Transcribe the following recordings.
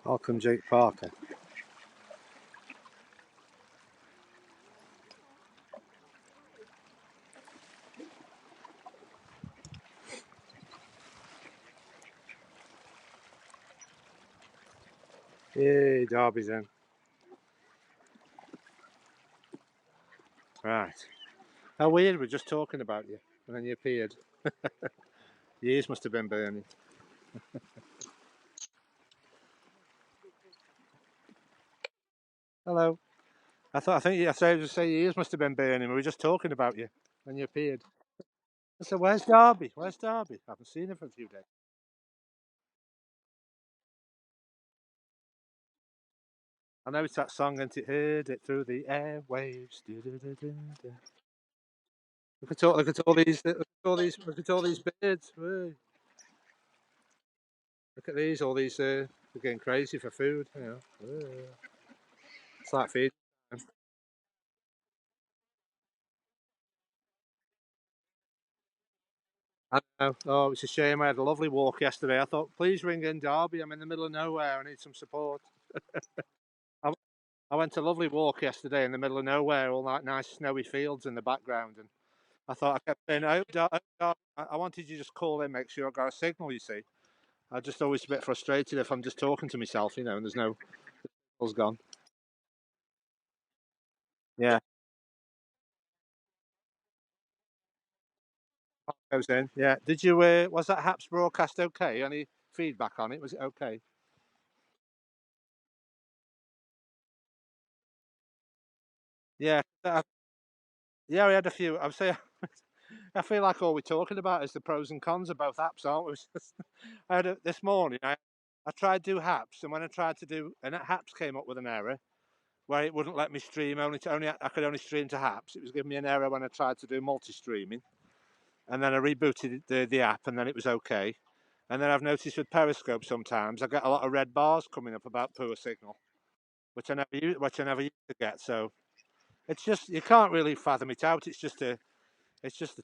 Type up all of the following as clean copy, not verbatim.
Welcome, Jake Parker. Yay, Derby's in. Right. How weird, we're just talking about you, and then you appeared. Your ears must have been burning. Hello. I think I said to say your ears must have been burning. We were just talking about you, and you appeared. I said, "Where's Derby? Where's Derby? I haven't seen him for a few days." I know it's that song, and it heard it through the airwaves. Look at all these birds. Whoa. Look at these, all these. They're getting crazy for food. You know, whoa. It's like feeding. I know. Oh, it's a shame. I had a lovely walk yesterday. I thought, please ring in Derby. I'm in the middle of nowhere. I need some support. I, I went a lovely walk yesterday in the middle of nowhere, all that nice snowy fields in the background. And I thought, I kept saying, I wanted you to just call in, make sure I got a signal, you see. I just always a bit frustrated if I'm just talking to myself, and there's no signal's gone. Yeah, goes in. Yeah. Did you, was that Haps broadcast okay? Any feedback on it? Was it okay? Yeah. Yeah, we had a few. I'm saying, I feel like all we're talking about is the pros and cons of both apps, aren't we? I had this morning. I tried to do Haps, and when I tried to do, and Haps came up with an error where it wouldn't let me stream. I could only stream to Haps. It was giving me an error when I tried to do multi-streaming, and then I rebooted the app, and then it was okay. And then I've noticed with Periscope sometimes I get a lot of red bars coming up about poor signal, which I never used to get. So it's just you can't really fathom it out. It's just the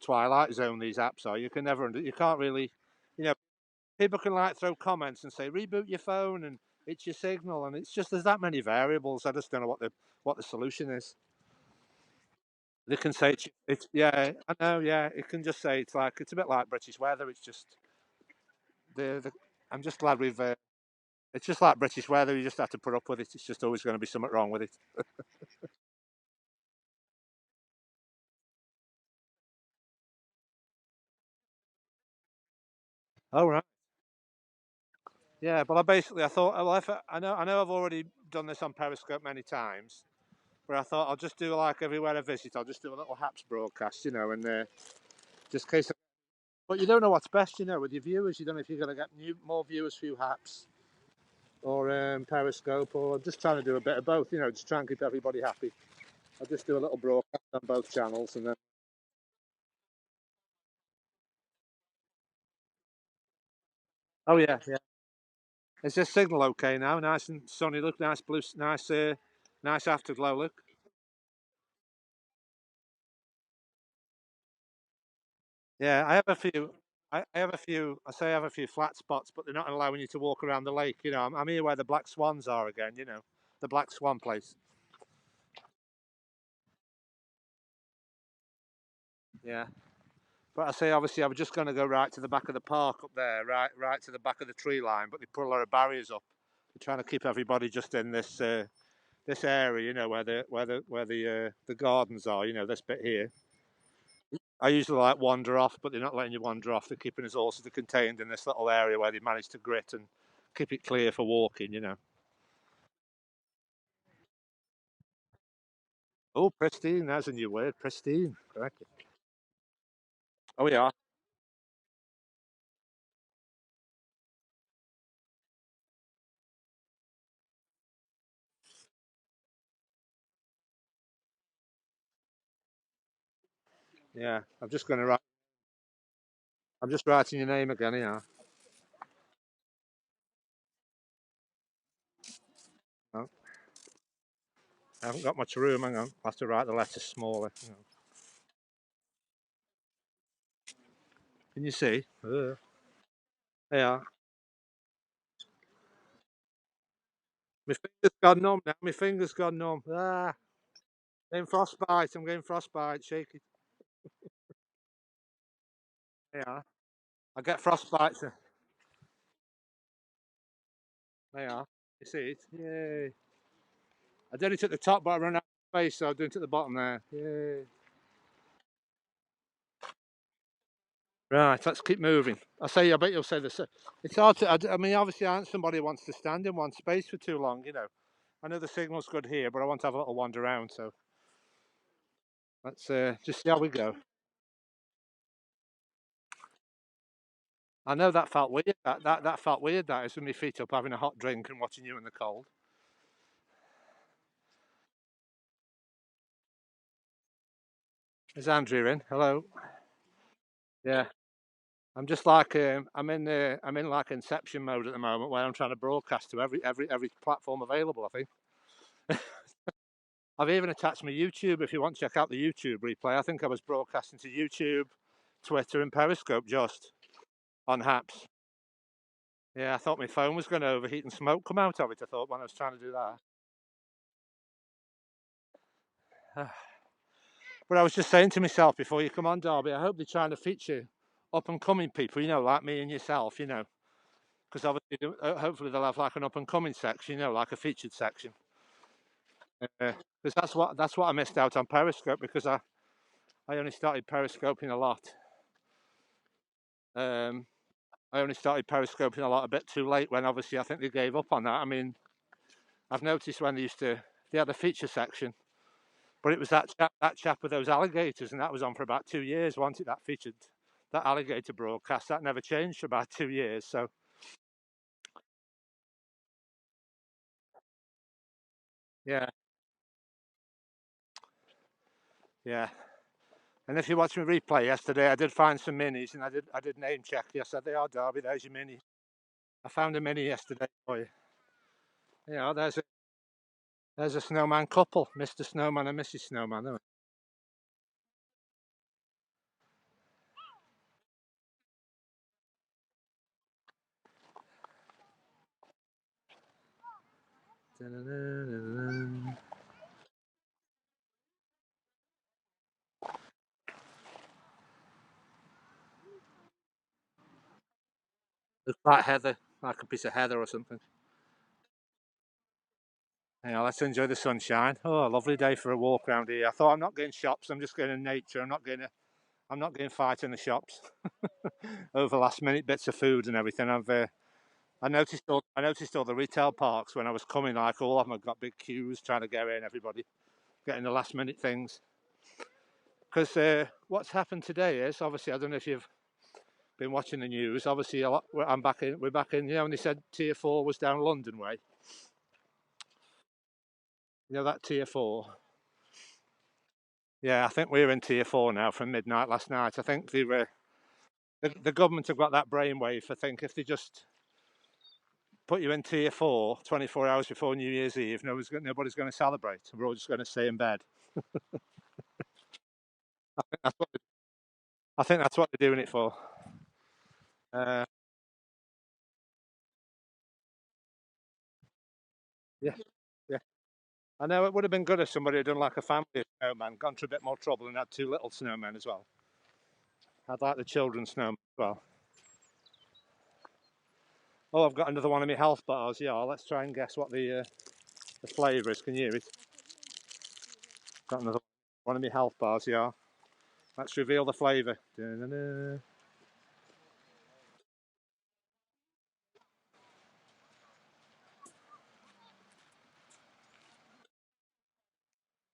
twilight zone. These apps are. You can't really, you know, people can like throw comments and say reboot your phone and it's your signal, and it's just there's that many variables. I just don't know what the solution is. They can say it's yeah, I know, yeah. It can just say it's a bit like British weather. It's just the I'm just glad we've. It's just like British weather. You just have to put up with it. It's just always going to be something wrong with it. Oh right. Yeah, but I thought, well, I know I've already done this on Periscope many times, but I thought I'll just do like everywhere I visit, I'll just do a little Haps broadcast, and just in case. But you don't know what's best, with your viewers. You don't know if you're going to get more viewers through Haps or Periscope, or just trying to do a bit of both, just try and keep everybody happy. I'll just do a little broadcast on both channels, and then. Oh yeah, yeah. Is this signal okay now? Nice and sunny. Look, nice blue, nice afterglow. Look. Yeah, I have a few. I have a few. I say I have a few flat spots, but they're not allowing you to walk around the lake. I'm here where the black swans are again. The black swan place. Yeah, but I say obviously I was just going to go right to the back of the park up there, right to the back of the tree line. But they put a lot of barriers up. They're trying to keep everybody just in this area. Where the gardens are. This bit here. I usually like wander off, but they're not letting you wander off. They're keeping us all sort of contained in this little area where they managed to grit and keep it clear for walking. Oh, pristine. That's a new word. Pristine. Correct. Oh, yeah. Yeah. I'm just writing your name again. Yeah. No, I haven't got much room. Hang on. I'll have to write the letters smaller. Can you see? Yeah. My fingers gone numb now. My fingers gone numb. Ah, getting frostbite. I'm getting frostbite. Shaky. Yeah, I get frostbite. They are. You see it? Yay. I did it at the top, but I ran out of space, so I'm doing it at the bottom there. Yay. Right, let's keep moving. I bet you'll say this. It's hard to, I mean, obviously, aren't somebody who wants to stand in one space for too long, you know. I know the signal's good here, but I want to have a little wander around, so let's just see how we go. I know that felt weird. That felt weird, that is, with my feet up, having a hot drink and watching you in the cold. Is Andrew in? Hello. Yeah. I'm just like I'm in like Inception mode at the moment, where I'm trying to broadcast to every platform available. I think I've even attached my YouTube. If you want to check out the YouTube replay, I think I was broadcasting to YouTube, Twitter, and Periscope just on Haps. Yeah, I thought my phone was going to overheat and smoke come out of it. I thought when I was trying to do that. But I was just saying to myself before you come on, Derby, I hope they're trying to feature up and coming people, you know, like me and yourself, you know, because obviously, hopefully they'll have like an up and coming section, you know, like a featured section. Because that's what I missed out on Periscope, because I only started periscoping a lot. Um, I only started periscoping a lot a bit too late, when obviously I think they gave up on that. I mean, I've noticed when they had a feature section, but it was that chap with those alligators, and that was on for about 2 years, wasn't it? That featured, that alligator broadcast, that never changed for about 2 years. So yeah, yeah. And if you watch my replay yesterday, I did find some minis, and I did name check. Yes, I said they are, Derby. There's your mini. I found a mini yesterday for you. You know, there's a snowman couple, Mr. Snowman and Mrs. Snowman. Looks like heather, like a piece of heather or something. Yeah, let's enjoy the sunshine. Oh, a lovely day for a walk around here. I thought, I'm not going shops. I'm just going to nature. I'm not going to fight in the shops over last minute bits of food and everything. I noticed all the retail parks when I was coming. Like, all of them have got big queues trying to get in. Everybody getting the last minute things. Because what's happened today is, obviously, I don't know if you've been watching the news. Obviously, I'm back in. We're back in. You know, when they said Tier 4 was down London way. You know that Tier 4. Yeah, I think we're in Tier 4 now from midnight last night. I think the government have got that brainwave. I think if they just put you in Tier 4 24 hours before New Year's Eve, nobody's going to celebrate. We're all just going to stay in bed. That's what, I think that's what they're doing it for. Uh, yeah, yeah. I know it would have been good if somebody had done like a family snowman, gone through a bit more trouble, and had two little snowmen as well. I'd like the children's snowman as well. Oh, I've got another one of my health bars. Yeah, let's try and guess what the flavour is. Can you hear it? Got another one of my health bars. Yeah. Let's reveal the flavour.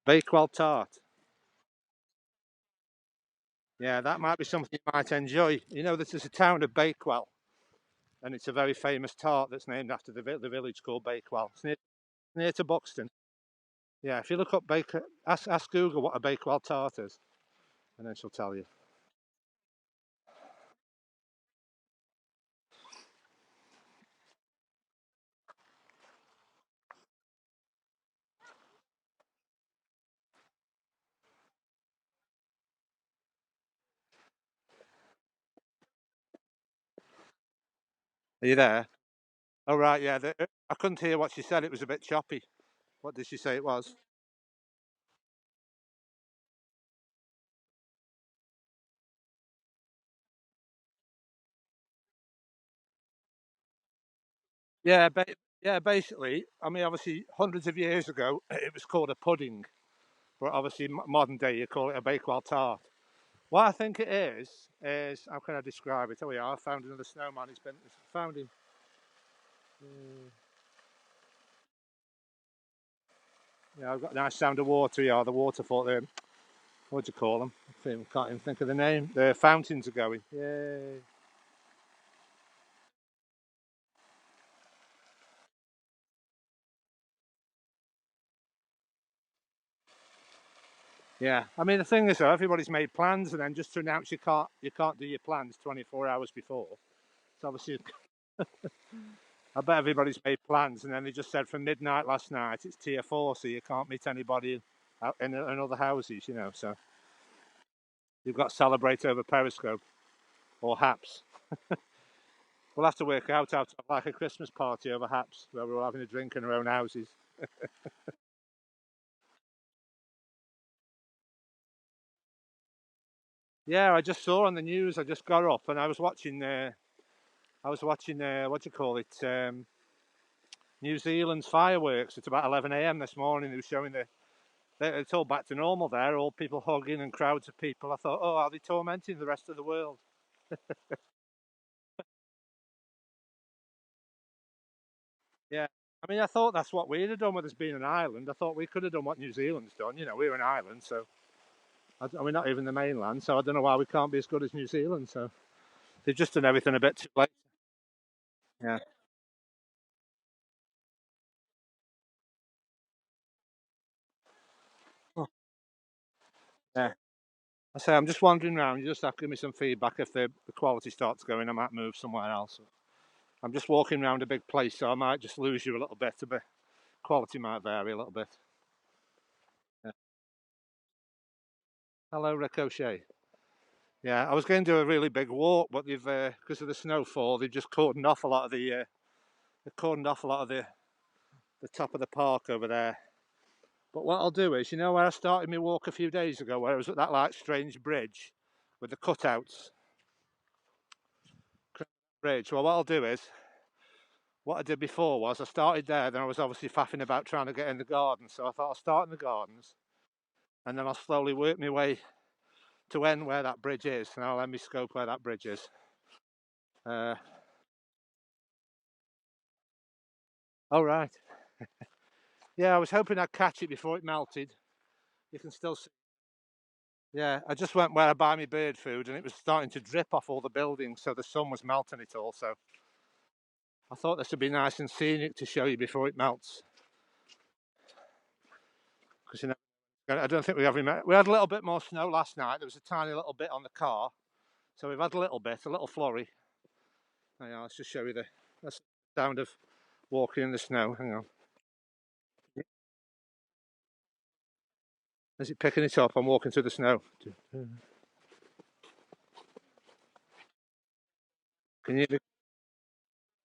Bakewell Tart. Yeah, that might be something you might enjoy. You know, this is a town of Bakewell, and it's a very famous tart that's named after the village called Bakewell. It's near to Buxton. Yeah, if you look up ask Google what a Bakewell tart is, and then she'll tell you. Are you there? Oh right, yeah. I couldn't hear what she said. It was a bit choppy. What did she say it was? Yeah, yeah. Basically, I mean, obviously, hundreds of years ago, it was called a pudding, but obviously, modern day, you call it a Bakewell Tart. What I think it is how can I describe it? Oh yeah, I found another snowman. It's found him. Yeah, I've got a nice sound of water. Yeah, the waterfall. What do you call them? Can't even think of the name. The fountains are going. Yay! Yeah, I mean the thing is though, everybody's made plans, and then just to announce you can't do your plans 24 hours before. So obviously, I bet everybody's made plans, and then they just said from midnight last night it's tier four, so you can't meet anybody out in other houses, you know. So you've got to celebrate over Periscope or Haps. We'll have to work out how to have like a Christmas party over Haps, where we're all having a drink in our own houses. Yeah, I just saw on the news. I just got up and I was watching. What do you call it? New Zealand's fireworks. It's about 11 a.m. this morning. They were showing it's all back to normal there. All people hugging and crowds of people. I thought, oh, are they tormenting the rest of the world? Yeah. I mean, I thought that's what we'd have done with us being an island. I thought we could have done what New Zealand's done. You know, we're an island, so we're not even the mainland. So I don't know why we can't be as good as New Zealand. So they've just done everything a bit too late. Yeah. Oh, yeah. I say I'm just wandering around. You just have to give me some feedback. If the quality starts going, I might move somewhere else. I'm just walking around a big place, so I might just lose you a little bit. But quality might vary a little bit. Yeah. Hello, Ricochet. Yeah, I was going to do a really big walk, but they've because of the snowfall, they've just cordoned off a lot of the top of the park over there. But what I'll do is, you know, where I started my walk a few days ago, where I was at that like strange bridge with the cutouts bridge. Well, what I'll do is, what I did before was I started there, then I was obviously faffing about trying to get in the garden. So I thought I'll start in the gardens, and then I'll slowly work my way to end where that bridge is. Now let me scope where that bridge is. Uh, oh right, yeah, I was hoping I'd catch it before it melted. You can still see. Yeah, I just went where I buy my bird food, and it was starting to drip off all the buildings, so the sun was melting it all. So I thought this would be nice and scenic to show you before it melts, because you know I don't think we ever met. We had a little bit more snow last night. There was a tiny little bit on the car, so we've had a little bit, a little flurry. Hang on, let's just show you that's the sound of walking in the snow. Hang on. Is it picking it up? I'm walking through the snow. Can you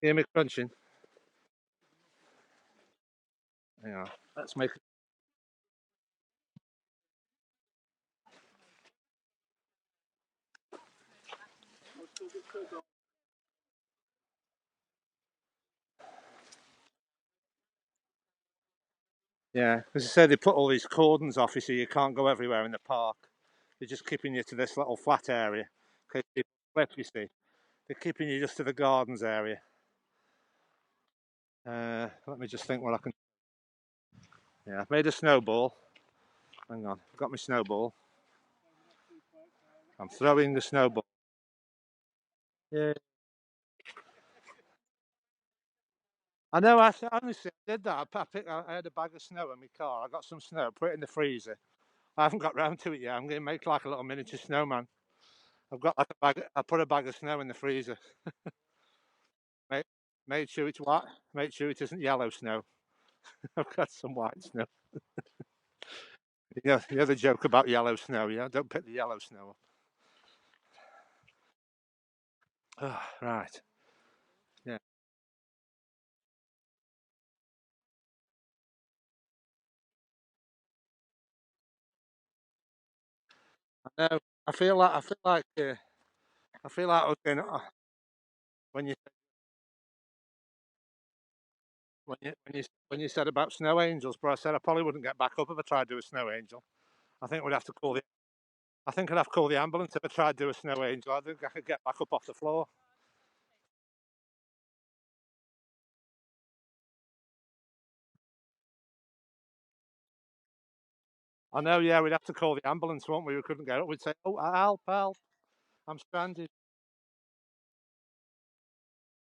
hear me crunching? Hang on. Let's make. Yeah, as I said, they put all these cordons off you so you can't go everywhere in the park. They're just keeping you to this little flat area. In case people slip, you see. They're keeping you just to the gardens area. Let me just think what I can. Yeah, I've made a snowball. Hang on, I've got my snowball. I'm throwing the snowball. Yeah. I know, honestly, I did that. I had a bag of snow in my car. I got some snow, put it in the freezer. I haven't got round to it yet. I'm going to make like a little miniature snowman. I've got like a bag. I put a bag of snow in the freezer. Made, made sure it's white. Made sure it isn't yellow snow. I've got some white snow. You know the joke about yellow snow. Yeah, don't pick the yellow snow up. Oh, right. Yeah. No, I feel like I was going when you when you said about snow angels, but I said I probably wouldn't get back up if I tried to do a snow angel. I think we'd have to call the I think I'd have to call the ambulance if I tried to do a snow angel. I think I could get back up off the floor. I know, yeah, we'd have to call the ambulance, won't we? We couldn't get up. We'd say, "Oh, help, help! I'm stranded."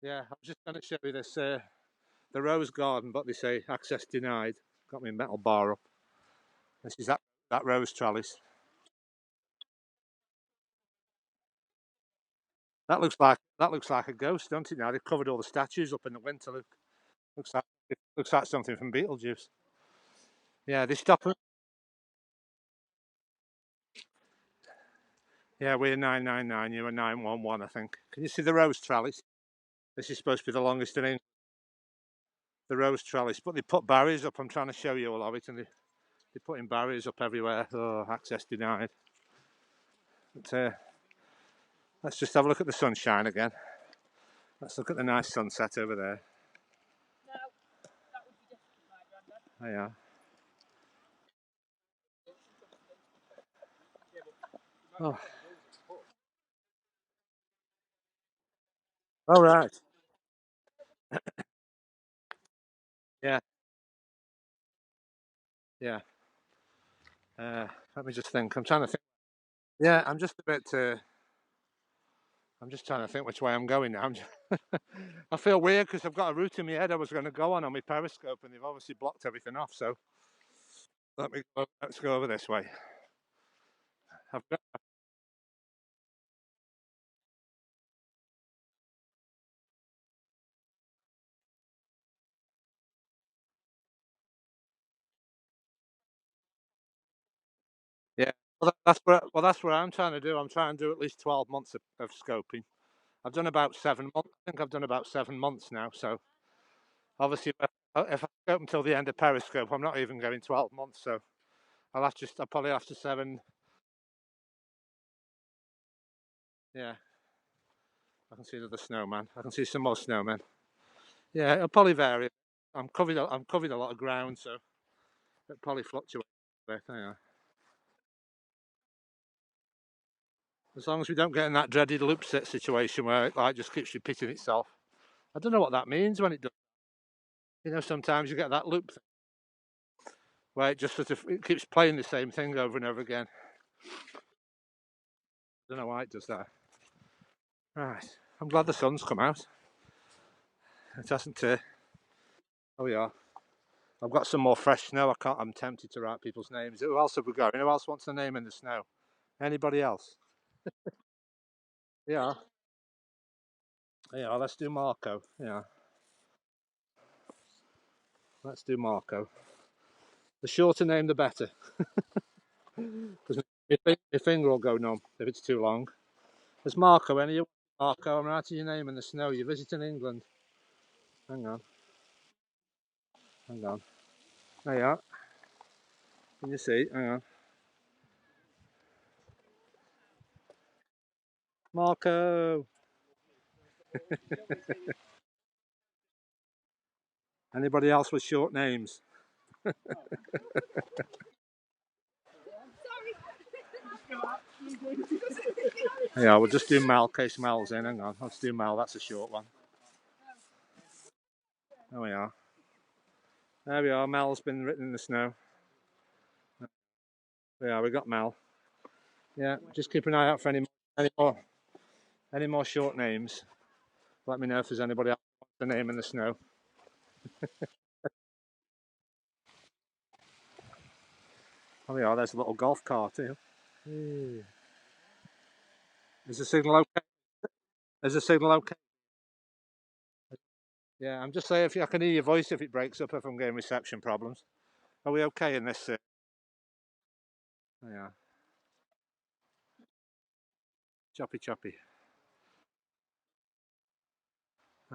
Yeah, I'm just going to show you this the rose garden, but they say access denied. Got my metal bar up. This is that rose trellis. That looks like a ghost, doesn't it? Now they've covered all the statues up in the winter. Looks like it looks like something from Beetlejuice. Yeah, they stop. Yeah, we're 999. You were 911, I think. Can you see the rose trellis? This is supposed to be the longest in England. The rose trellis, but they put barriers up. I'm trying to show you all of it, and they're putting barriers up everywhere. Oh, access denied. But let's just have a look at the sunshine again. Let's look at the nice sunset over there. There you are. Oh, all right. Yeah, yeah. Let me just think. I'm trying to think. Yeah, I'm just a bit. I'm just trying to think which way I'm going now. I feel weird because I've got a route in my head I was going to go on my periscope, and they've obviously blocked everything off. So let's go over this way. I've got, yeah. That's what I'm trying to do. I'm trying to do at least 12 months of scoping. I've done about 7 months. I think I've done about 7 months now. So obviously, if I scope until the end of periscope, I'm not even going 12 months. So I'll probably have to seven. Yeah, I can see another snowman. I can see some more snowmen. Yeah, it'll probably vary. I'm covered a lot of ground, so it'll probably fluctuate a bit. Yeah. As long as we don't get in that dreaded loop set situation where it like just keeps repeating itself. I don't know what that means when it does. You know, sometimes you get that loop thing where it just sort of it keeps playing the same thing over and over again. I don't know why it does that. Right. I'm glad the sun's come out. It hasn't. Oh yeah. I've got some more fresh snow. I'm tempted to write people's names. Who else have we got? Who else wants a name in the snow? Anybody else? Yeah. Yeah. Let's do Marco. Yeah. Let's do Marco. The shorter name, the better, because my finger will go numb if it's too long. There's Marco. Any you? Marco, I'm writing your name in the snow. You're visiting England. Hang on. Hang on. There you are. Can you see? Hang on. Marco. Anybody else with short names? Yeah, we'll just do Mel, in case Mel's in. Hang on. Let's do Mel. That's a short one. There we are. There we are. Mel's been written in the snow. Yeah, we got Mel. Yeah, just keep an eye out for any more short names. Let me know if there's anybody else with the name in the snow. Oh yeah, there's a little golf cart here. Is the signal okay? Is the signal okay? Yeah, I'm just saying if I can hear your voice if it breaks up if I'm getting reception problems. Are we okay in this? Yeah, choppy choppy.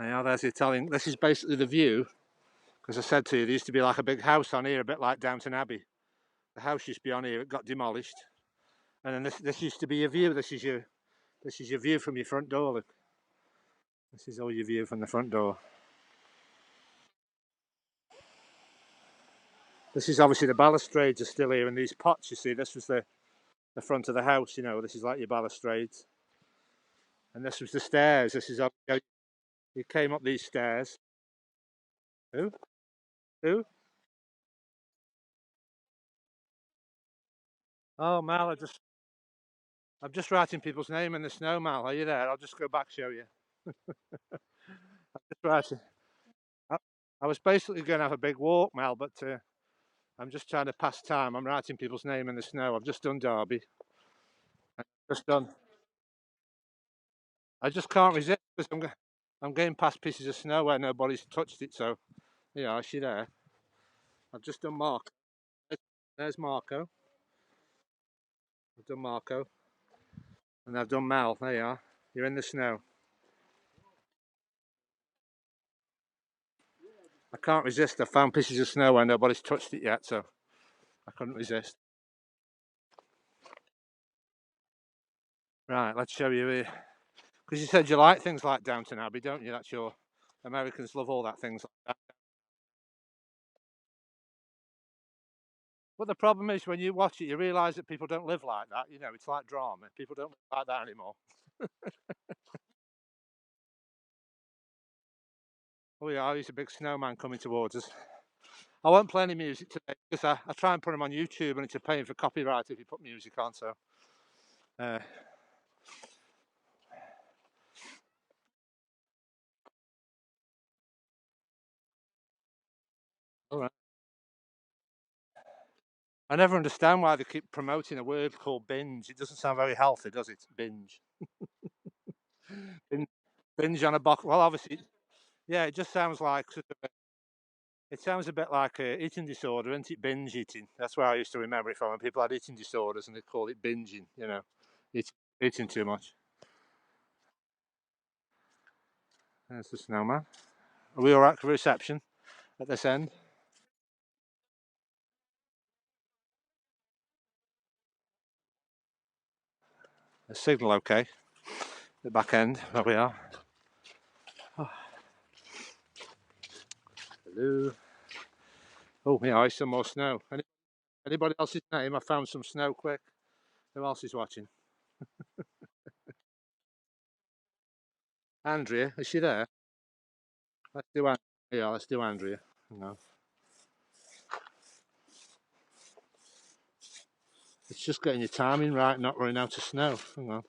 Yeah, there's the Italian. This is basically the view. Because I said to you, there used to be like a big house on here, a bit like Downton Abbey. The house used to be on here, it got demolished. And then this used to be your view. This is your view from your front door. Look, this is all your view from the front door. This is obviously the balustrades are still here, and these pots. You see, this was the front of the house. You know, this is like your balustrades, and this was the stairs. This is you came up these stairs. Who? Who? Oh, Mal, I'm just writing people's name in the snow, Mal. Are you there? I'll just go back show you. Just writing. I, I was basically going to have a big walk, Mal, but I'm just trying to pass time. I'm writing people's name in the snow. I've just done Derby. Just done. I just can't resist because I'm getting past pieces of snow where nobody's touched it. So, yeah, is she there? I've just done Mark. There's Marco. I've done Marco. And I've done Mal. There you are. You're in the snow. I can't resist. I found pieces of snow where nobody's touched it yet, so I couldn't resist. Right, let's show you here. Because you said you like things like Downton Abbey, don't you? That's your Americans love all that things like that. But the problem is when you watch it, you realise that people don't live like that. You know, it's like drama. People don't live like that anymore. Oh yeah, he's a big snowman coming towards us. I won't play any music today because I try and put them on YouTube and it's a pain for copyright if you put music on. So, all right. I never understand why they keep promoting a word called binge. It doesn't sound very healthy, does it? Binge. Binge on a box. Well, obviously, yeah, it just sounds like it sounds a bit like a eating disorder, isn't it? Binge eating. That's where I used to remember it from. When people had eating disorders and they call it binging. You know, eating too much. There's the snowman. Are we all right for reception at this end? The signal okay? The back end, where we are. Oh, hello. Oh, yeah, I some more snow. Anybody else's name? I found some snow quick. Who else is watching? Andrea, is she there? Let's do Andrea. Yeah, let's do Andrea. No. It's just getting your timing right, not running out of snow. Hang on.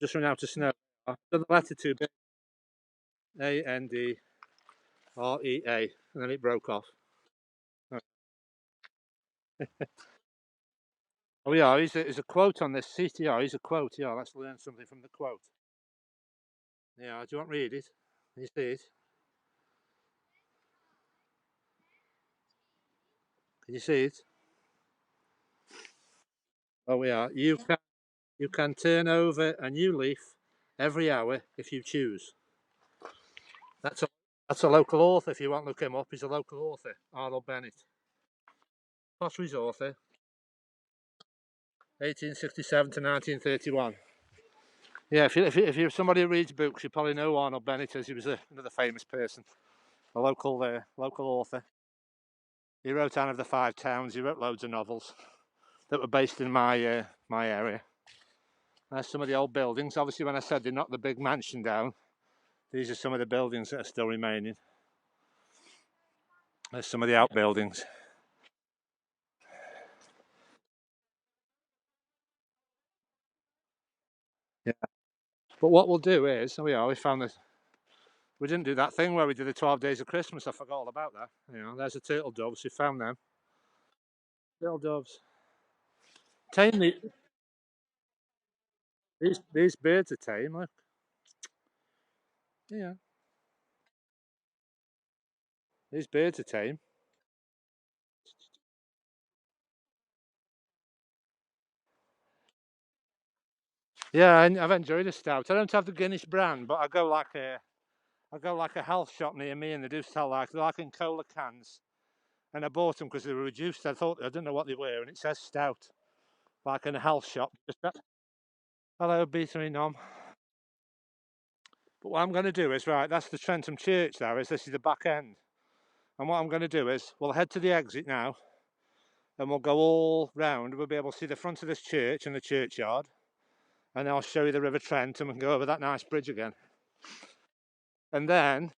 Just running out of snow. I've done the letter too big. Andrea. And then it broke off. Oh, yeah, there's a quote on this seat. Yeah, he's a quote. Yeah, let's learn something from the quote. Yeah, do you want to read it? Can you see it? Can you see it? Oh, yeah. You can turn over a new leaf every hour if you choose. That's a that's a local author. If you want to look him up, he's a local author, Arnold Bennett. Potteries author, 1867 to 1931. Yeah, if you're somebody who reads books, you probably know Arnold Bennett as he was another famous person, a local author. He wrote Anne of the Five Towns. He wrote loads of novels that were based in my area. There's some of the old buildings. Obviously, when I said they knocked the big mansion down, these are some of the buildings that are still remaining. There's some of the outbuildings. Yeah. But what we'll do is, we found this. We didn't do that thing where we did the 12 days of Christmas. I forgot all about that. You know, there's the turtle doves. We found them. Turtle doves. Tame these birds are tame. Look. Yeah, these birds are tame. Yeah, I've enjoyed a stout. I don't have the Guinness brand, but I go like a health shop near me, and they do sell they're like in cola cans. And I bought them because they were reduced. I don't know what they were, and it says stout. like in a health shop. Hello, Beatery Nom. But what I'm going to do is, right, that's the Trentham Church there is. This is the back end. And what I'm going to do is, we'll head to the exit now. And we'll go all round. We'll be able to see the front of this church and the churchyard. And I'll show you the River Trent and we can go over that nice bridge again. And then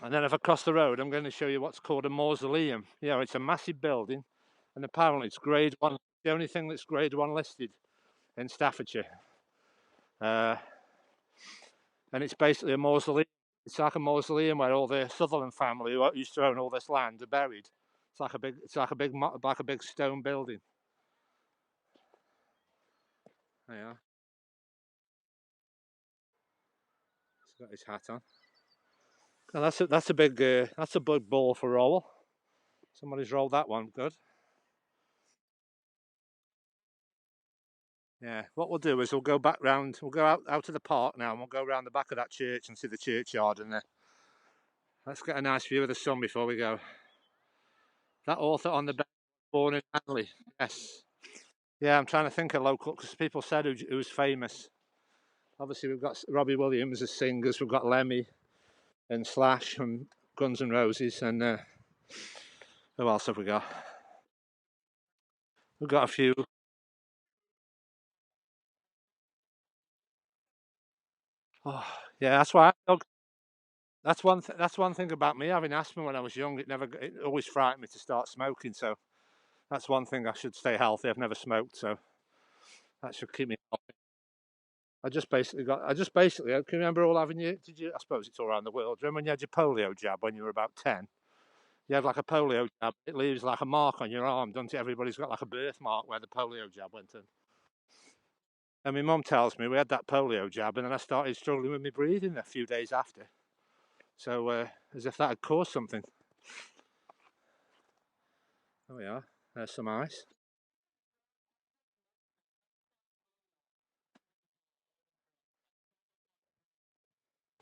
if I cross the road, I'm going to show you what's called a mausoleum. Yeah, it's a massive building. And apparently it's grade 1. The only thing that's grade 1 listed in Staffordshire. And it's basically a mausoleum. It's like a mausoleum where all the Sutherland family who used to own all this land are buried. It's like a big stone building. Yeah. He's got his hat on. And that's a big ball for roll. Somebody's rolled that one. Good. Yeah. What we'll do is we'll go back round. We'll go out to the park now, and we'll go around the back of that church and see the churchyard. And let's get a nice view of the sun before we go. That author on the bed was born in Hanley. Yes. Yeah, I'm trying to think of local because people said who's famous. Obviously, we've got Robbie Williams as singers. We've got Lemmy and Slash from Guns N' Roses, and who else have we got? We've got a few. Oh, yeah, that's why. That's one thing about me having asthma when I was young. It always frightened me to start smoking. So that's one thing I should stay healthy. I've never smoked, so that should keep me healthy. I can remember all having you. Did you? I suppose it's all around the world. Remember when you had your polio jab when you were about 10? You have like a polio jab. It leaves like a mark on your arm, doesn't it? Everybody's got like a birthmark where the polio jab went in. And my mum tells me we had that polio jab, and then I started struggling with my breathing a few days after. So as if that had caused something. Oh yeah, there's some ice.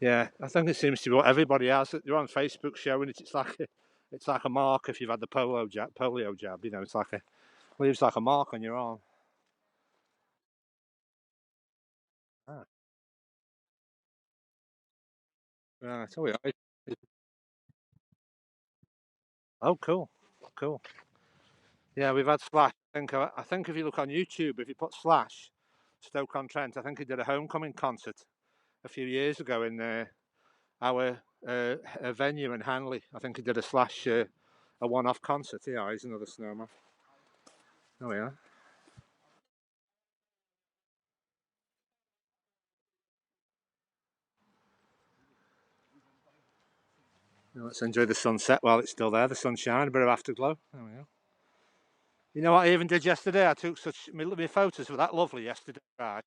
Yeah, I think it seems to be what everybody has. You're on Facebook showing it. It's like a mark if you've had the polio jab. You know, it's like a leaves like a mark on your arm. Ah, right. Oh yeah. Oh, cool, cool. Yeah, we've had Slash. I think if you look on YouTube, if you put Slash Stoke-on-Trent, I think he did a homecoming concert a few years ago in our venue in Hanley. I think he did a Slash a one-off concert. Yeah, he's another snowman. Oh yeah. Now let's enjoy the sunset while it's still there. The sunshine, a bit of afterglow. There we go. You know what I even did yesterday? I took my photos were that lovely yesterday. Right,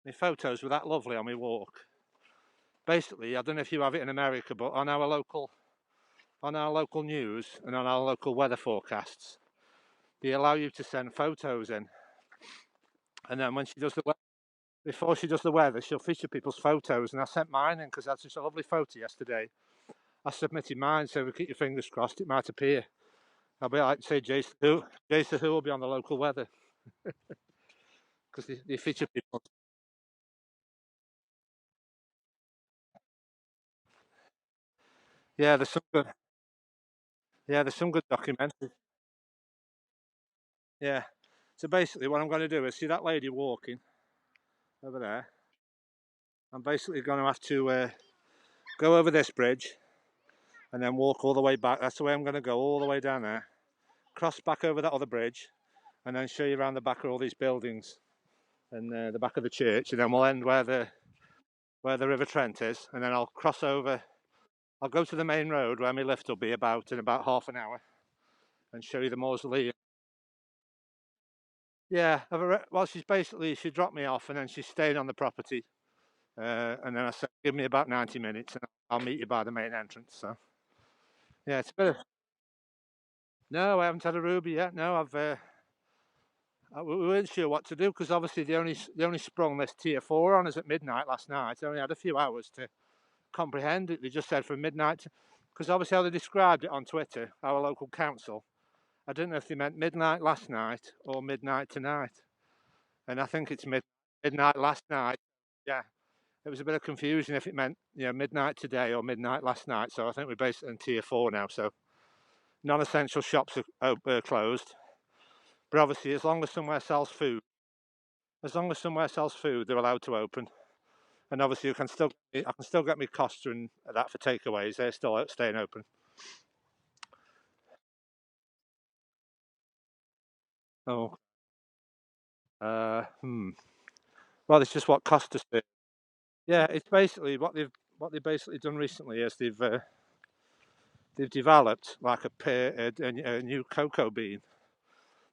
my photos were that lovely on my walk. Basically, I don't know if you have it in America, but on our local news and on our local weather forecasts, they allow you to send photos in, and then when she does before she does the weather, she'll feature people's photos. And I sent mine in because that's just a lovely photo yesterday. I submitted mine, so we keep your fingers crossed it might appear. I'll be like, say, Jason who will be on the local weather because they feature people. Yeah, there's some good. Yeah, there's some good documentaries. Yeah. So basically, what I'm going to do is see that lady walking over there. I'm basically going to have to go over this bridge and then walk all the way back. That's the way I'm going to go all the way down there, cross back over that other bridge, and then show you around the back of all these buildings and the back of the church, and then we'll end where the River Trent is, and then I'll cross over. I'll go to the main road where my lift will be in about half an hour, and show you the mausoleum. Yeah, well, she dropped me off, and then she's staying on the property, and then I said, give me about 90 minutes, and I'll meet you by the main entrance. So yeah, it's a bit of. No, I haven't had a ruby yet. No, we weren't sure what to do because obviously they only sprung this tier 4 on us at midnight last night. I only had a few hours to comprehend it. They just said from midnight, because obviously how they described it on Twitter, our local council, I didn't know if they meant midnight last night or midnight tonight. And I think it's midnight last night. Yeah, it was a bit of confusion if it meant midnight today or midnight last night. So I think we're basically in tier 4 now. So non-essential shops are closed, but obviously as long as somewhere sells food, they're allowed to open. And obviously I can still get me Costa and that for takeaways. They're still staying open. Oh, well, it's just what Costa's do. Yeah, it's basically what they've basically done recently is they've developed like a new cocoa bean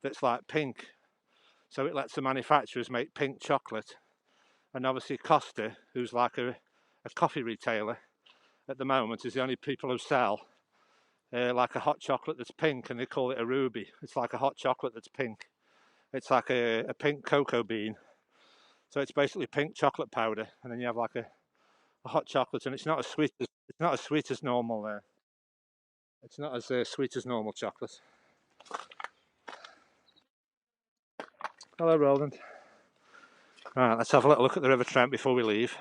that's like pink, so it lets the manufacturers make pink chocolate. And obviously Costa, who's like a coffee retailer at the moment, is the only people who sell like a hot chocolate that's pink, and they call it a ruby. It's like a hot chocolate that's pink. It's like a pink cocoa bean. So it's basically pink chocolate powder, and then you have like a hot chocolate, and it's not as sweet as normal. It's not as sweet as normal chocolate. Hello, Roland. Right, let's have a little look at the River Trent before we leave.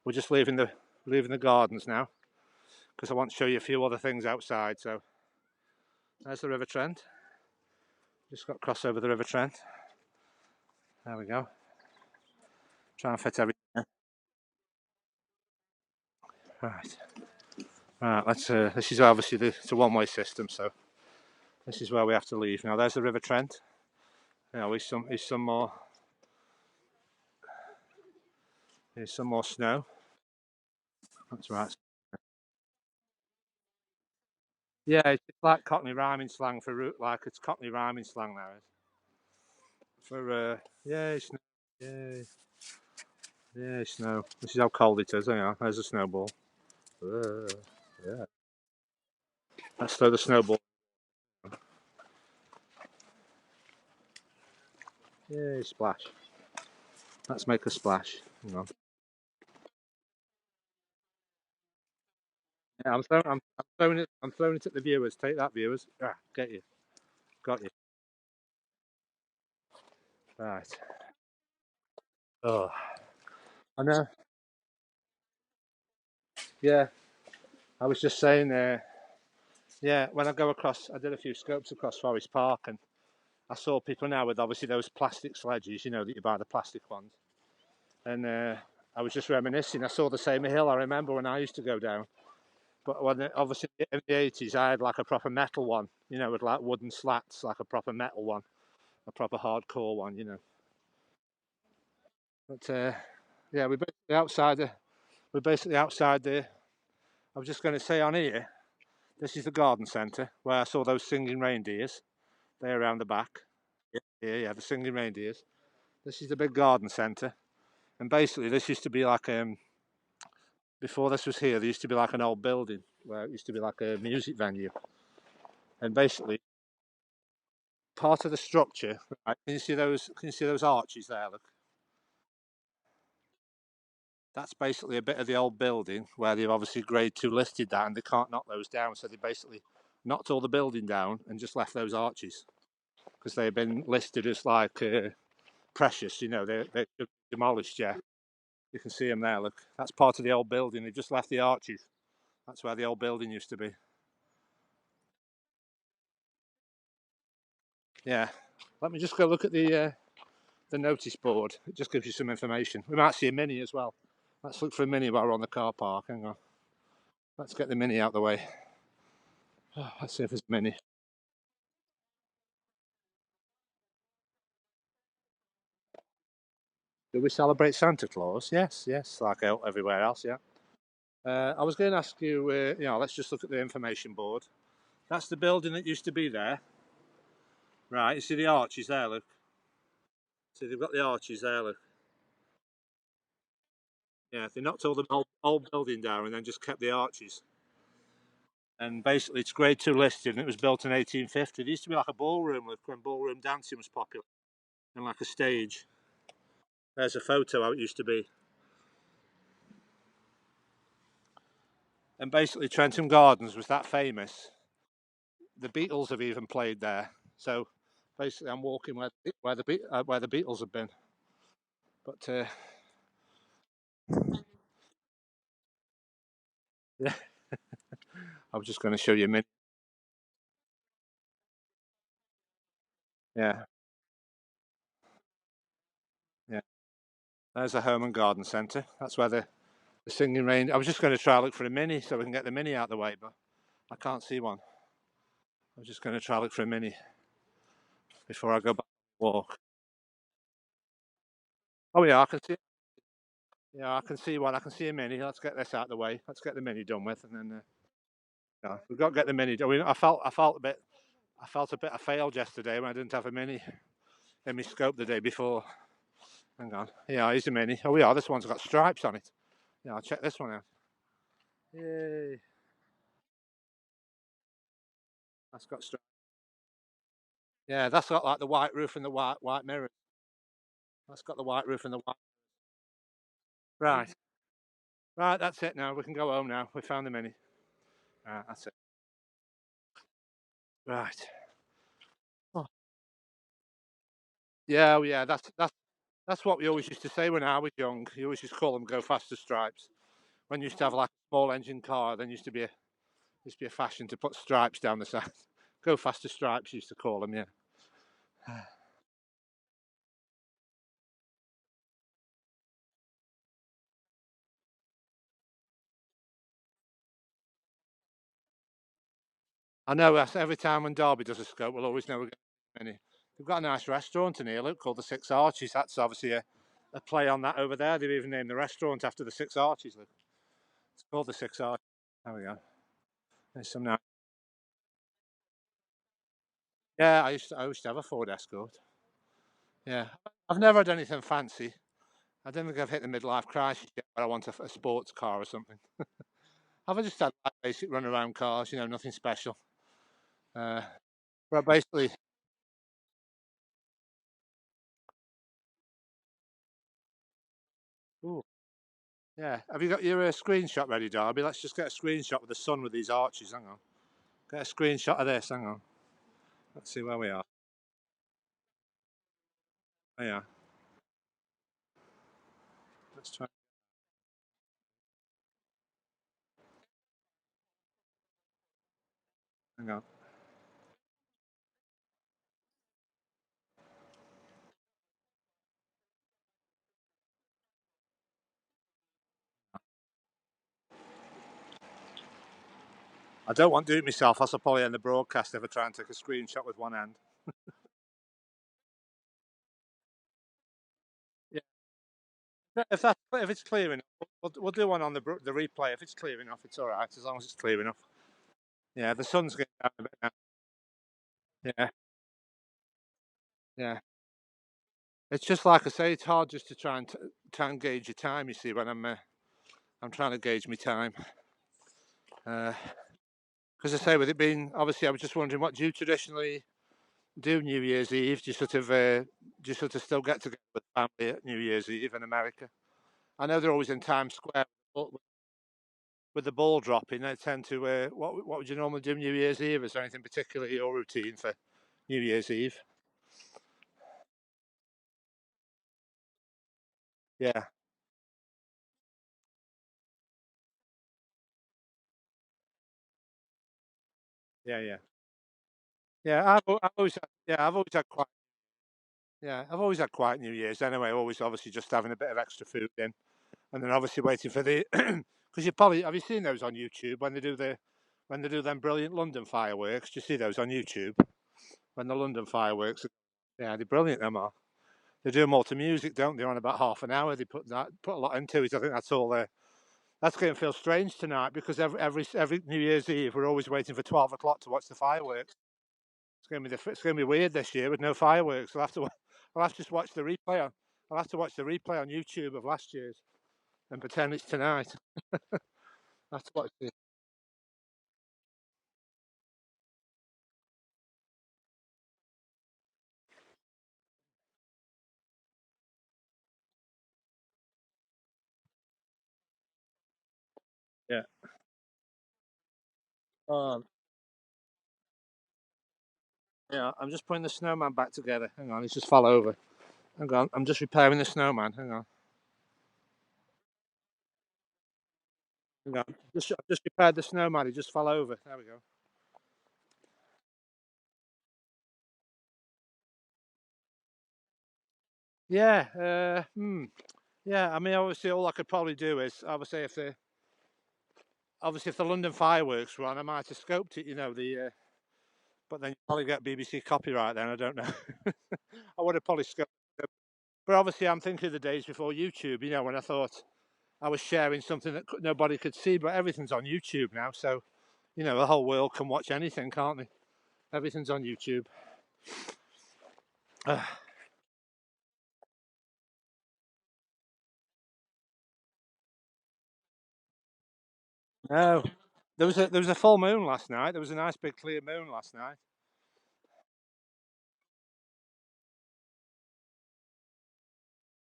We're just leaving the gardens now because I want to show you a few other things outside. So there's the River Trent. Just got to cross over the River Trent. There we go. Try and fit everything in. Right. Right. This is obviously it's a one-way system, so this is where we have to leave. Now there's the River Trent. Here's some more. Here's some more snow. That's right. Yeah, it's like Cockney rhyming slang for root. Like it's Cockney rhyming slang now. For yeah, snow. Yeah, yeah, snow. This is how cold it is. Yeah, there's a snowball. Yeah, let's throw the snowball. Yeah, splash. Let's make a splash. Hang on. Yeah, I'm throwing it. I'm throwing it at the viewers. Take that, viewers. Ah, get you. Got you. Right. Oh, I know. Yeah, I was just saying. Yeah, when I go across, I did a few scopes across Forest Park, and I saw people now with obviously those plastic sledges. That you buy the plastic ones. And I was just reminiscing. I saw the same hill. I remember when I used to go down. But obviously in the 80s, I had like a proper metal one, with like wooden slats, like a proper metal one, a proper hardcore one. But yeah, we're basically outside the. I was just going to say on here, this is the garden centre where I saw those singing reindeers. They're around the back. Yeah, the singing reindeers. This is the big garden centre, and basically this used to be like before this was here, there used to be like an old building where it used to be like a music venue, and basically part of the structure. Right, can you see those? Can you see those arches there? Look, that's basically a bit of the old building where they've obviously grade 2 listed that, and they can't knock those down, so they basically knocked all the building down and just left those arches because they've been listed as like precious. They're demolished. Yeah, you can see them there. Look, that's part of the old building. They just left the arches. That's where the old building used to be. Yeah. Let me just go look at the notice board. It just gives you some information. We might see a mini as well. Let's look for a mini while we're on the car park. Hang on. Let's get the mini out of the way. Let's see if there's a mini. Do we celebrate Santa Claus? Yes, yes, like everywhere else, yeah. I was going to ask you, let's just look at the information board. That's the building that used to be there. Right, you see the arches there, look. See, they've got the arches there, look. Yeah, they knocked all the old building down and then just kept the arches. And basically, it's grade 2 listed, and it was built in 1850. It used to be like a ballroom, look, when ballroom dancing was popular, and like a stage. There's a photo how it used to be. And basically, Trentham Gardens was that famous. the Beatles have even played there. So basically, I'm walking where the Beatles have been. But yeah, I was just going to show you a minute. Yeah, yeah. There's a home and garden centre. That's where the singing rain. I was just going to try look for a mini so we can get the mini out of the way, but I can't see one. I was just going to try look for a mini before I go back and walk. Oh yeah, I can see. Yeah, I can see one. I can see a mini. Let's get this out of the way. Let's get the mini done with, and then yeah, we've got to get the mini done. I felt a bit I failed yesterday when I didn't have a mini in my scope the day before. Hang on. Yeah, here's a mini. Oh yeah, this one's got stripes on it. Yeah, I'll check this one out. Yay! That's got stripes. Yeah, that's got like the white roof and the white mirror. That's got the white roof and the white. Right, right. That's it now. We can go home now. We found the mini. Right, that's it. Right. Oh. Yeah, well, yeah. That's what we always used to say when I was young. You always used to call them "go faster stripes." When you used to have like a small engine car, then used to be a fashion to put stripes down the side. Go faster stripes used to call them. Yeah. I know. That's every time when Derby does a scope, we'll always know we're getting many. They've got a nice restaurant in here, look, called the Six Arches. That's obviously a play on that over there. They've even named the restaurant after the Six Arches. Look. It's called the Six Arches. There we go. There's some nice. Yeah, I used to have a Ford Escort. Yeah, I've never had anything fancy. I don't think I've hit the midlife crisis yet, but I want a sports car or something. I've just had like, basic run around cars, nothing special. Uh, but basically, ooh, yeah. Have you got your screenshot ready, Darby? Let's just get a screenshot with the sun with these arches. Hang on. Get a screenshot of this. Hang on. Let's see where we are. Oh, yeah. Let's try. Hang on. I don't want to do it myself. I'll probably end the broadcast if I try and take a screenshot with one hand. Yeah. If it's clear enough, we'll do one on the replay. If it's clear enough, it's all right as long as it's clear enough. Yeah, the sun's getting down a bit now. Yeah, yeah. It's just like I say, it's hard just to try and gauge your time. You see, when I'm trying to gauge my time. Because I say, with it being obviously, I was just wondering what do you traditionally do New Year's Eve? Do you sort of still get together with family at New Year's Eve in America? I know they're always in Times Square with the ball dropping. They tend to. What would you normally do New Year's Eve? Is there anything particular your routine for New Year's Eve? Yeah, yeah, yeah, yeah. I've always had quiet New Year's. Anyway, always obviously just having a bit of extra food in, and then obviously waiting for the because you probably have you seen those on YouTube when they do them brilliant London fireworks? Do you see those on YouTube when the London fireworks? Yeah, they're brilliant. Them are. They do them all to music, don't they? On about half an hour. They put a lot into it. I think that's all. That's going to feel strange tonight because every New Year's Eve we're always waiting for 12 o'clock to watch the fireworks. It's going to be weird this year with no fireworks. I'll have to just watch the replay on. I'll have to watch the replay on YouTube of last year's and pretend it's tonight. I have to watch the. Yeah. Um, Yeah, I'm just putting the snowman back together. Hang on, he's just fell over. Hang on, I'm just repairing the snowman. Hang on, hang on. Just repaired the snowman. He just fell over. There we go. Yeah, yeah. I mean, obviously, all I could probably do is obviously if the London fireworks were on, I might have scoped it. But then you probably get BBC copyright. Then I don't know. I would have probably scoped it. But obviously, I'm thinking of the days before YouTube. When I thought I was sharing something that nobody could see, but everything's on YouTube now. So the whole world can watch anything, can't they? Everything's on YouTube. No, there was a full moon last night. There was a nice big clear moon last night.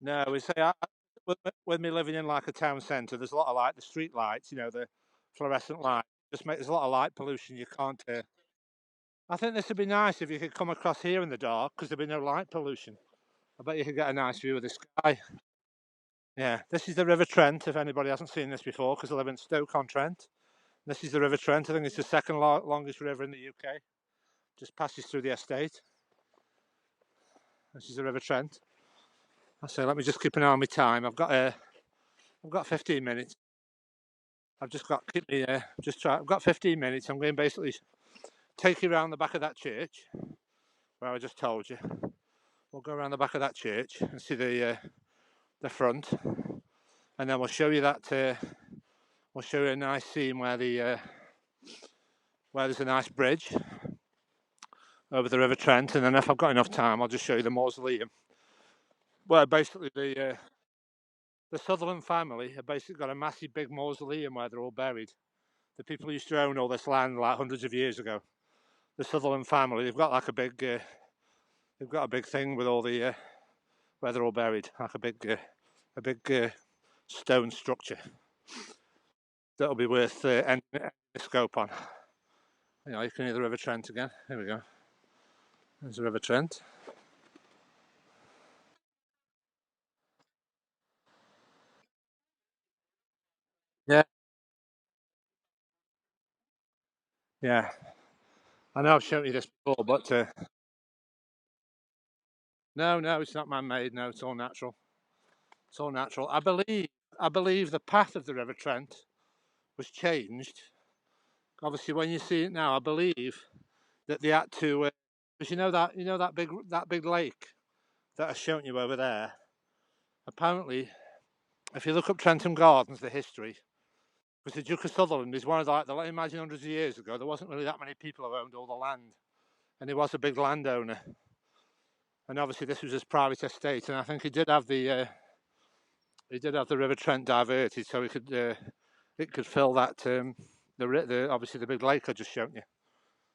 No, we say with me living in like a town centre, there's a lot of the street lights, the fluorescent light. There's a lot of light pollution. You can't. I think this would be nice if you could come across here in the dark because there'd be no light pollution. I bet you could get a nice view of the sky. Yeah, this is the River Trent. If anybody hasn't seen this before, because I live in Stoke-on-Trent. This is the River Trent. I think it's the second longest river in the UK. Just passes through the estate. This is the River Trent. I say, let me just keep an eye on my time. I've got 15 minutes. I've just got keep me. Just try. I've got 15 minutes. I'm going to basically take you around the back of that church where I just told you. We'll go around the back of that church and see the front, and then we'll show you that. We'll show you a nice scene where there's a nice bridge over the River Trent, and then if I've got enough time, I'll just show you the mausoleum, where basically the Sutherland family have basically got a massive big mausoleum where they're all buried. The people who used to own all this land like hundreds of years ago, the Sutherland family, they've got like they've got a big thing with all the where they're all buried, like a big stone structure that'll be worth ending the scope on. You can hear the River Trent again. Here we go. There's the River Trent. Yeah, yeah. I know I've shown you this before, but no, no, it's not man-made. No, it's all natural. It's all natural. I believe the path of the River Trent was changed. Obviously, when you see it now, I believe that they had to, because that big lake that I've shown you over there. Apparently, if you look up Trentham Gardens, the history, because the Duke of Sutherland is one of imagine hundreds of years ago, there wasn't really that many people who owned all the land, and he was a big landowner. And obviously, this was his private estate, and I think he did have the River Trent diverted so it could fill that obviously the big lake I just shown you.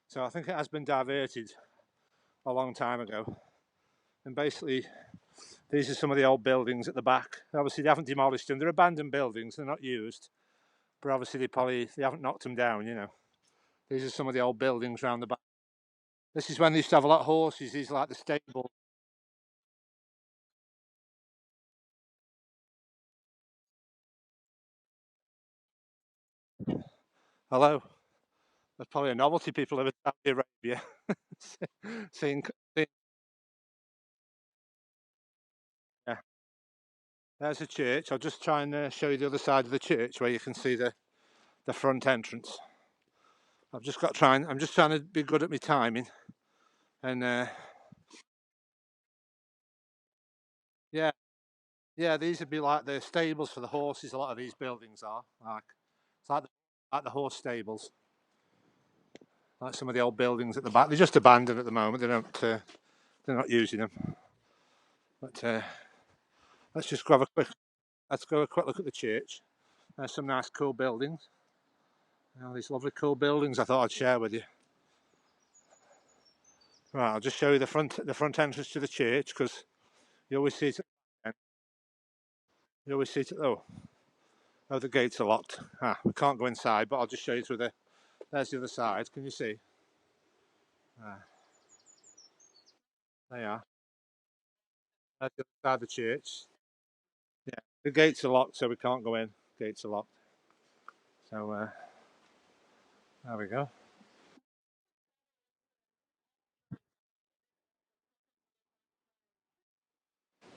So I think it has been diverted a long time ago. And basically, these are some of the old buildings at the back. Obviously, they haven't demolished them. They're abandoned buildings. They're not used. But obviously, they haven't knocked them down. These are some of the old buildings around the back. This is when they used to have a lot of horses. These are like the stable. Hello. There's probably a novelty people live in Saudi Arabia. seeing, seeing, yeah. There's a church. I'll just try and show you the other side of the church where you can see the front entrance. I'm just trying to be good at my timing. And yeah, yeah, these would be like the stables for the horses. A lot of these buildings are it's like the horse stables. Like some of the old buildings at the back. They're just abandoned at the moment. They're not using them. But let's just let's go a quick look at the church. There's some nice cool buildings. These lovely cool buildings I thought I'd share with you. Right, I'll just show you the front entrance to the church because you always see it. You always see it. Oh, the gates are locked. We can't go inside, but I'll just show you through there's the other side. Can you see? There you are. That's the other side of the church. Yeah. The gates are locked, so we can't go in. Gates are locked. So there we go.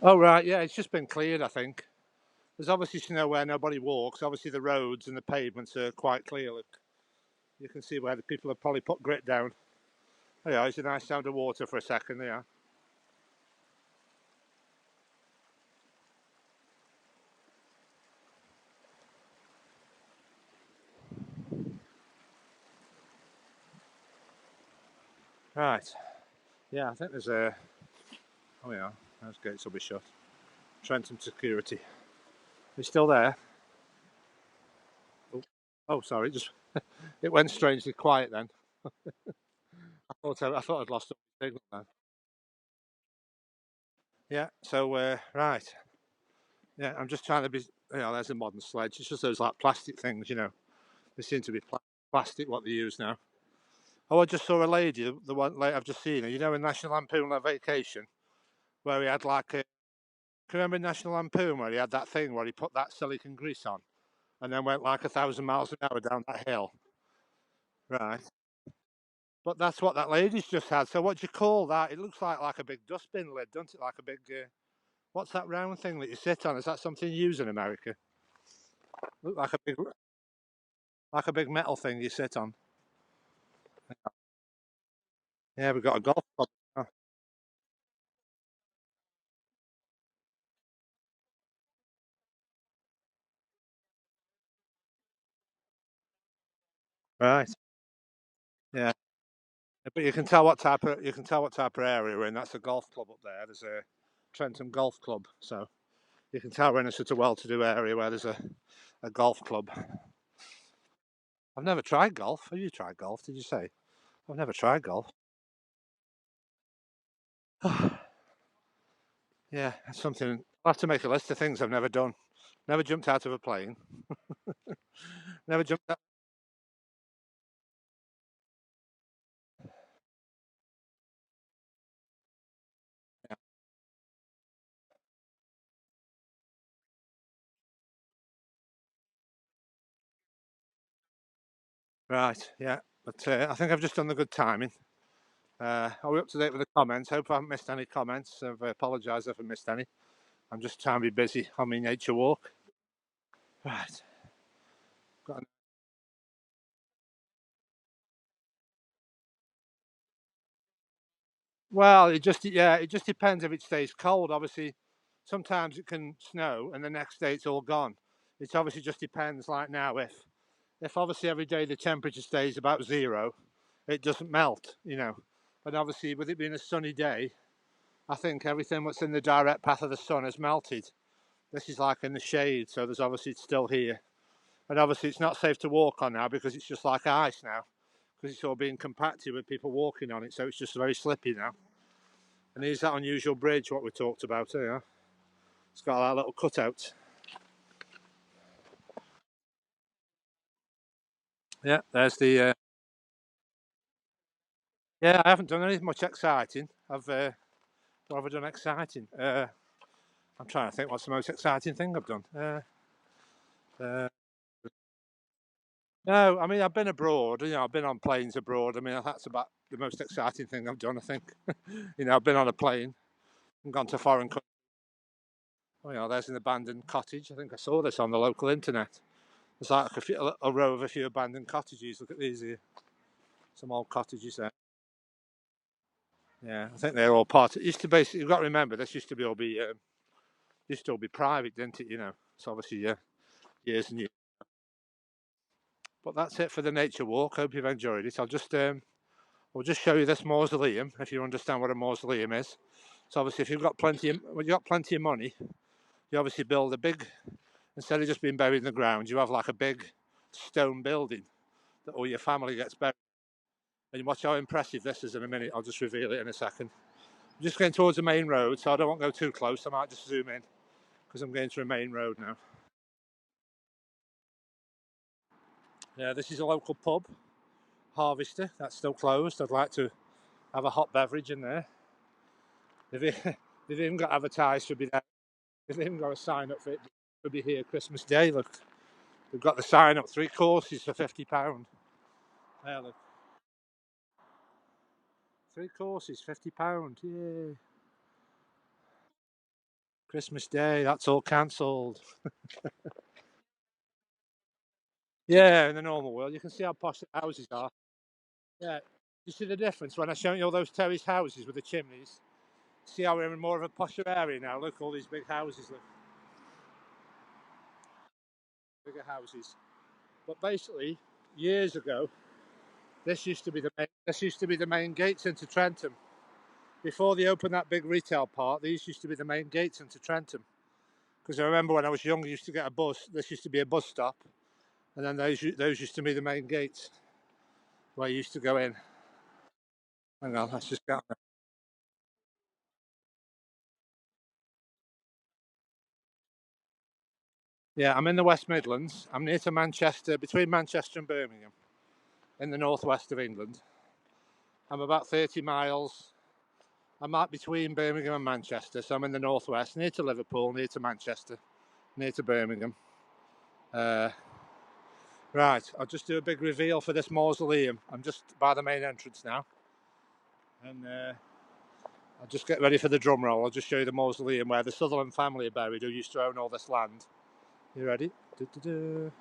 Oh right, yeah, it's just been cleared, I think. There's obviously snow where nobody walks. Obviously, the roads and the pavements are quite clear. Look, you can see where the people have probably put grit down. There you are. It's a nice sound of water for a second. There you are. Right. Yeah, I think there's a. Oh yeah, those gates will be shut. Trentham security. Are you still there? Oh, oh sorry. Just it went strangely quiet then. I thought I'd lost the signal then. Yeah. So right. Yeah, I'm just trying to be. There's a modern sledge. It's just those like plastic things. They seem to be plastic what they use now. Oh, I just saw a lady, the one lady I've just seen her. In National Lampoon on vacation, where he had like a. Can you remember in National Lampoon where he had that thing where he put that silicon grease on and then went like 1,000 miles an hour down that hill? Right. But that's what that lady's just had. So what do you call that? It looks like a big dustbin lid, doesn't it? Like a big. What's that round thing that you sit on? Is that something you use in America? Look like a big metal thing you sit on. Yeah, we've got a golf club. Oh, right. Yeah. But you can tell what type of area we're in. That's a golf club up there. There's a Trentham Golf Club. So you can tell we're in a sort of well-to-do area where there's a golf club. I've never tried golf. Have you tried golf? Did you say? I've never tried golf. Yeah, that's something. I'll have to make a list of things I've never done. Never jumped out of a plane. Never jumped out. Yeah. Right, yeah. But I think I've just done the good timing. Are we up to date with the comments? Hope I haven't missed any comments. I apologise if I missed any. I'm just trying to be busy on my nature walk. Right. Got Well, it just depends if it stays cold. Obviously, sometimes it can snow and the next day it's all gone. It obviously just depends. Like now, if obviously every day the temperature stays about zero, it doesn't melt. And obviously, with it being a sunny day, I think everything that's in the direct path of the sun has melted. This is like in the shade, so there's obviously it's still here. And obviously, it's not safe to walk on now because it's just like ice now, because it's all being compacted with people walking on it, so it's just very slippy now. And here's that unusual bridge, what we talked about here. It's got that little cutout. Yeah, there's the. Yeah, I haven't done anything much exciting. What have I done exciting? I'm trying to think what's the most exciting thing I've done. Uh, no, I mean I've been abroad. I've been on planes abroad. I mean that's about the most exciting thing I've done. I think. I've been on a plane and gone to foreign countries. There's an abandoned cottage. I think I saw this on the local internet. There's like a row of a few abandoned cottages. Look at these here. Some old cottages there. Yeah, I think they're all part. It used to basically. You've got to remember, this used to all be private, didn't it? So obviously, yeah, years and years. But that's it for the nature walk. Hope you've enjoyed it. I'll just show you this mausoleum if you understand what a mausoleum is. So obviously, if you've got plenty of money, you obviously build a big. Instead of just being buried in the ground, you have like a big stone building that all your family gets buried. And watch how impressive this is in a minute. I'll just reveal it in a second. I'm just going towards the main road, so I don't want to go too close. I might just zoom in because I'm going through a main road now. Yeah, this is a local pub, Harvester. That's still closed. I'd like to have a hot beverage in there. They've even got advertised to be there. They've even got a sign up for it to be here Christmas Day. Look, they've got the sign up, 3 courses for £50. There, look, 3 courses, £50. Yay! Christmas Day, that's all cancelled. Yeah, in the normal world, you can see how posh the houses are. Yeah, you see the difference when I show you all those terrace houses with the chimneys. See how we're in more of a posher area now. Look, all these big houses. Look, bigger houses. But basically, years ago, this used to be the main gates into Trentham. Before they opened that big retail part, these used to be the main gates into Trentham. Because I remember when I was young, I used to get a bus. This used to be a bus stop, and then those used to be the main gates where you used to go in. Hang on, let's just get on there. Yeah, I'm in the West Midlands. I'm near to Manchester, between Manchester and Birmingham, in the northwest of England. I'm about 30 miles. I'm out between Birmingham and Manchester, so I'm in the northwest, near to Liverpool, near to Manchester, near to Birmingham. Uh, right, I'll just do a big reveal for this mausoleum. I'm just by the main entrance now, and I'll just get ready for the drum roll. I'll just show you the mausoleum where the Sutherland family are buried, who used to own all this land. You ready? Du-du-du.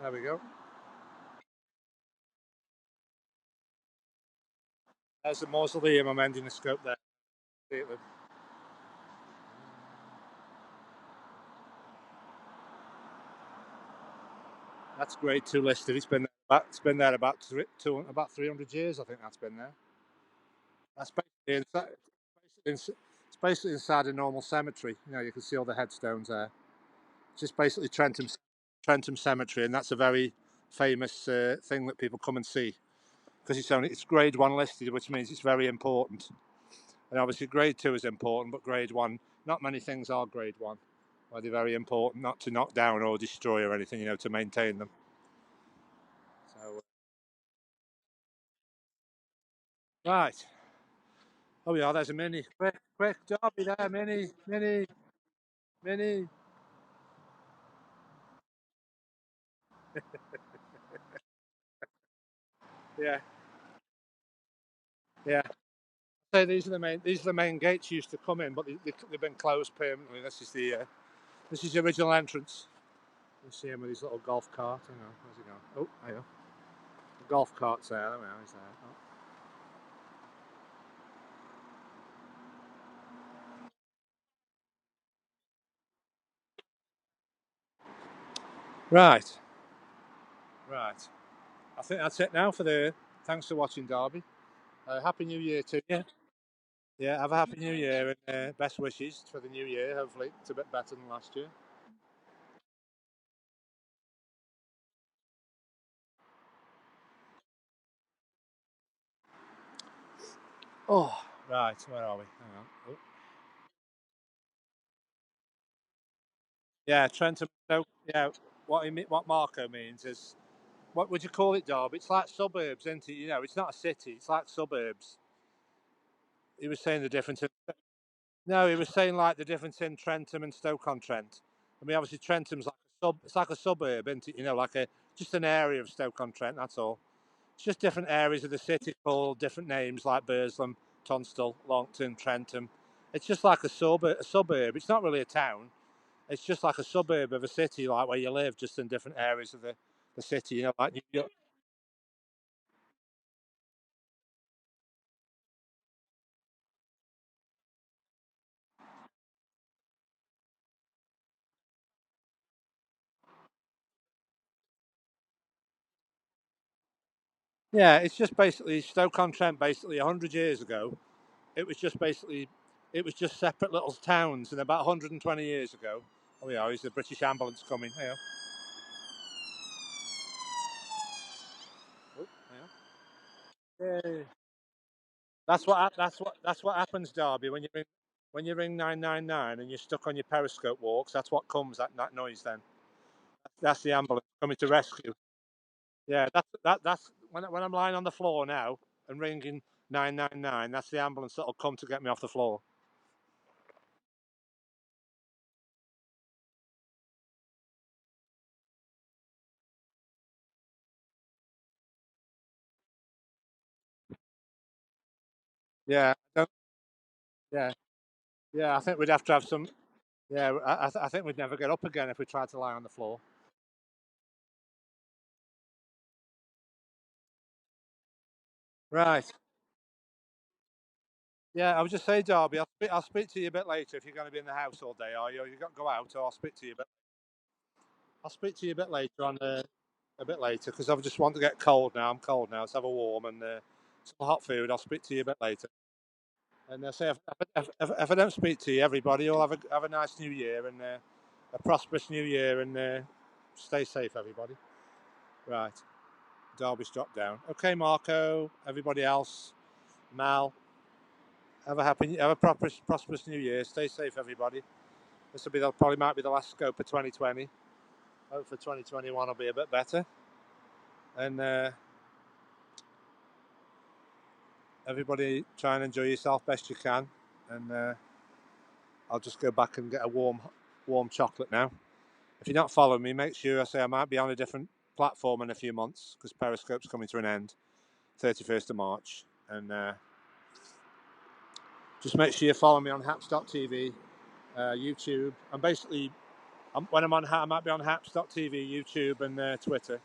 There we go. There's the mausoleum. I'm ending the scope there. That's grade 2 listed. It's been there about 300 years. I think that's been there. That's it's basically inside a normal cemetery. You know, you can see all the headstones there. It's just basically Trentham Cemetery, and that's a very famous thing that people come and see because it's grade 1 listed, which means it's very important. And obviously, grade 2 is important, but grade 1, not many things are grade 1. Where they're very important, not to knock down or destroy or anything, you know, to maintain them. So, right. Oh yeah, there's a mini. Quick, quick, Derby there, mini, mini, mini. Yeah, yeah. So these are the main gates you used to come in, but they've been closed permanently. This is the original entrance. You see him with his little golf cart. Hang on, where's he going? Oh, there you go. The golf cart's there. There we are. He's there. Oh. Right, right. I think that's it now for the. Thanks for watching, Derby. Happy New Year to you. Yeah, have a happy New Year and best wishes for the new year. Hopefully, it's a bit better than last year. Oh, right. Where are we? Hang on. Oh. Yeah, Trentham. So, yeah, what Marco means is, what would you call it, Derby? It's like suburbs, isn't it? You know, it's not a city. It's like suburbs. He was saying the difference. No, he was saying like the difference in Trentham and Stoke-on-Trent. I mean, obviously Trentham's like a sub. It's like a suburb, isn't it? You know, like a just an area of Stoke-on-Trent. That's all. It's just different areas of the city called different names, like Burslem, Tunstall, Longton, Trentham. It's just like a suburb. A suburb. It's not really a town. It's just like a suburb of a city, like where you live, just in different areas of the city. You know, like New York. Yeah, it's just basically Stoke-on-Trent. Basically, 100 years ago, it was just basically, it was just separate little towns. And about 120 years ago, oh yeah, is the British ambulance coming? Hey, oh, hey. That's what happens, Derby, when you ring 999 and you're stuck on your periscope walks. That's what comes, that noise. Then that's the ambulance coming to rescue. Yeah, that's when I'm lying on the floor now and ringing 999. That's the ambulance that'll come to get me off the floor. Yeah, yeah, yeah. I think we'd have to have some. Yeah, I think we'd never get up again if we tried to lie on the floor. Right. Yeah, I would just say, Darby, I'll speak to you a bit later if you're going to be in the house all day, are you? Or you got to go out, or I'll speak to you a bit. I'll speak to you a bit later on a bit later because I just want to get cold now. I'm cold now. Let's have a warm and some hot food. I'll speak to you a bit later. And say if I don't speak to you, everybody, you'll have a nice new year and a prosperous new year and stay safe, everybody. Right, Derby's dropped down. Okay, Marco, everybody else, Mal, have a prosperous new year. Stay safe, everybody. This will be probably might be the last scope of 2020. Hope for 2021 will be a bit better. And everybody try and enjoy yourself best you can. And I'll just go back and get a warm chocolate now. If you're not following me, make sure I might be on a different platform in a few months because Periscope's coming to an end, 31st of March. And just make sure you follow me on haps.tv, YouTube. And basically, when I might be on haps.tv, YouTube, and Twitter.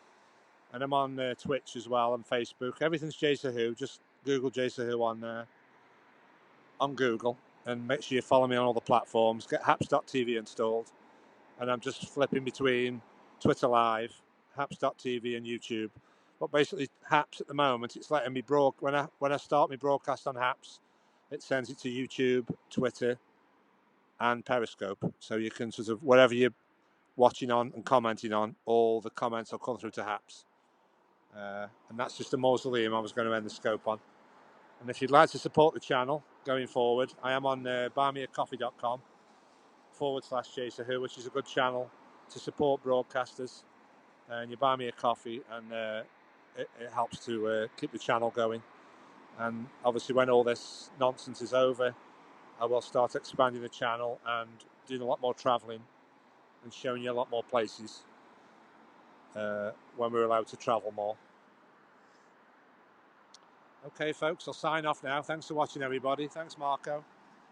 And I'm on Twitch as well and Facebook. Everything's Jason Who. Just Google Jason Who on Google. And make sure you follow me on all the platforms. Get haps.tv installed. And I'm just flipping between Twitter Live, haps.tv, and YouTube. But basically, Haps at the moment, it's letting me when I start my broadcast on Haps, it sends it to YouTube, Twitter, and Periscope. So you can sort of whatever you're watching on and commenting on, all the comments will come through to Haps. And that's just a Mausoleum I was going to end the scope on. And if you'd like to support the channel going forward, I am on buymeacoffee.com/Jason Who, which is a good channel to support broadcasters. And you buy me a coffee, and it helps to keep the channel going. And obviously, when all this nonsense is over, I will start expanding the channel and doing a lot more travelling and showing you a lot more places when we're allowed to travel more. Okay, folks, I'll sign off now. Thanks for watching, everybody. Thanks, Marco,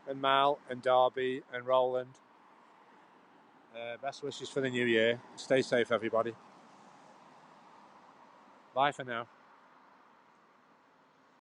and Mal, and Darby, and Roland. Best wishes for the new year. Stay safe, everybody. Bye for now.